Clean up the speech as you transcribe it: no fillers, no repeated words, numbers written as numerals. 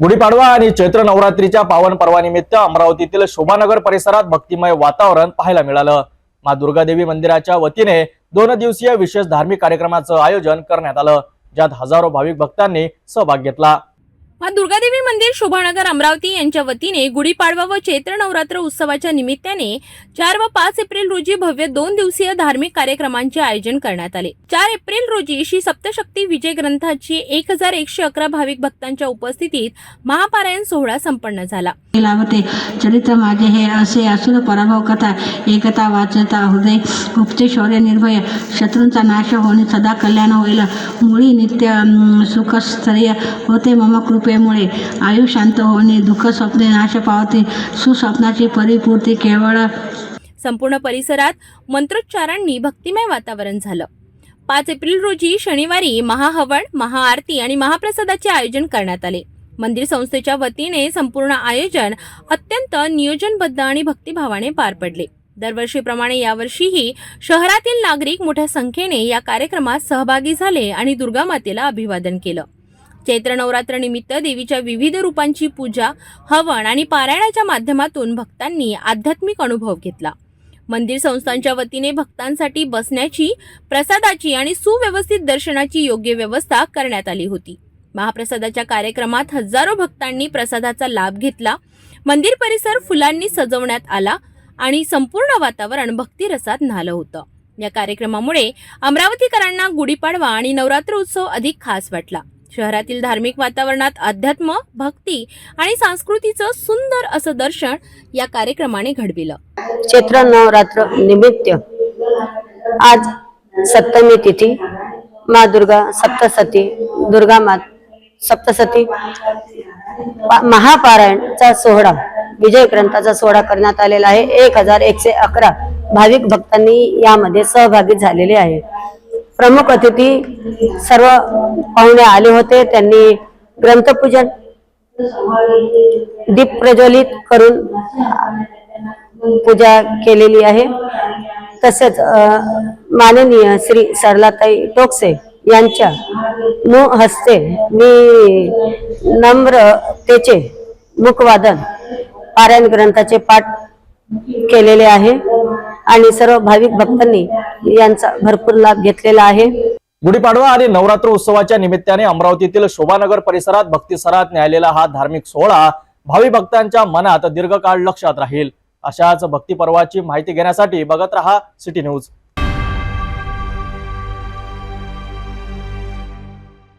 गुढीपाडवा आणि चैत्र नवरात्रीच्या पावन पर्वानिमित्त अमरावतीतील शोभानगर परिसरात भक्तिमय वातावरण पाहायला मिळालं। माँ दुर्गादेवी मंदिराच्या वतीने 2 दिवसीय विशेष धार्मिक कार्यक्रमाचं आयोजन करण्यात आलं, ज्यात हजारो भाविक भक्तांनी सहभाग घेतला। माँ दुर्गादेवी मंदिर शोभानगर अमरावती यांच्या वतीने गुढीपाडवा व चैत्र नवरात्र उत्सवाच्या निमित्ताने 4 व 5 एप्रिल रोजी भव्य 2 दिवसीय धार्मिक कार्यक्रमांचे आयोजन करण्यात आले। 4 एप्रिल रोजी श्री सप्तशक्ती विजय ग्रंथाची 1111 भाविक भक्तांच्या उपस्थितीत महापारायण सोहळा संपन्न झाला। चरित्र माझे हे असे असुर पराभव कथा एकता वाचता हृदय गुप्ते शौर्य निर्भय शत्रूंचा नाश होणे सदा कल्याण होईल मुळी नित्य सुख स्थैर्य होते मम कृपेमुळे आयु शांत होणे दुःख स्वप्ने नाश पावते सुस्वप्नाची परिपूर्ती केवळ। संपूर्ण परिसरात मंत्रोच्चारांनी भक्तिमय वातावरण झालं। 5 एप्रिल रोजी शनिवारी महाहवन महाआरती आणि महाप्रसादाचे आयोजन करण्यात आले। मंदिर संस्थेच्या वतीने संपूर्ण आयोजन अत्यंत नियोजनबद्ध आणि भक्तिभावाने पार पडले। दरवर्षीप्रमाणे यावर्षीही शहरातील नागरिक मोठ्या संख्येने या कार्यक्रमात सहभागी झाले आणि दुर्गा मातेला अभिवादन केलं। चैत्र नवरात्र निमित्त देवीच्या विविध रूपांची पूजा हवन आणि पारायणाच्या माध्यमातून भक्तांनी आध्यात्मिक अनुभव घेतला। मंदिर संस्थांच्या वतीने भक्तांसाठी बसण्याची प्रसादाची आणि सुव्यवस्थित दर्शनाची योग्य व्यवस्था करण्यात आली होती। महाप्रसादाच्या कार्यक्रमात हजारो भक्तांनी प्रसादाचा लाभ घेतला। मंदिर परिसर फुलांनी सजवण्यात आला आणि संपूर्ण वातावरण भक्तिरसात न्हालं होतं। या कार्यक्रमामुळे अमरावतीकरांना गुढीपाडवा आणि नवरात्र उत्सव अधिक खास वाटला। शहरातील धार्मिक वातावरणात अध्यात्म भक्ती आणि संस्कृतीचं सुंदर असं दर्शन या कार्यक्रमाने घडविलं। चैत्र नवरात्र निमित्त आज सप्तमी तिथी माँ दुर्गा सप्तशती दुर्गा माँ सप्तशती महापारायणचा सोहळा विजय ग्रंथाचा सोहळा करण्यात आलेला आहे। 1111 भाविक भक्तांनी यामध्ये सहभागी झालेले आहे। प्रमुख अतिथी सर्व पाहुणे आले होते। त्यांनी ग्रंथपूजन दीप प्रज्वलित करून पूजा केलेली आहे। तसेच माननीय श्री सरलाताई टोकसे यांच्या हस्ते मी नम्रतेचे मुखवादन पारायण ग्रंथाचे पाठ केलेले आहे आणि सर्व भाविक भक्तांनी यांचा भरपूर लाभ घेतलेला आहे। गुढीपाडवा आणि नवरात्र उत्सवाच्या निमित्ताने अमरावतीतील शोभानगर परिसरात भक्तिसरात न्यायलेला हा धार्मिक सोहळा भावी भक्तांच्या मनात दीर्घकाळ लक्षात राहील। अशाच भक्तिपर्वाची माहिती घेण्यासाठी बघत रहा सिटी न्यूज।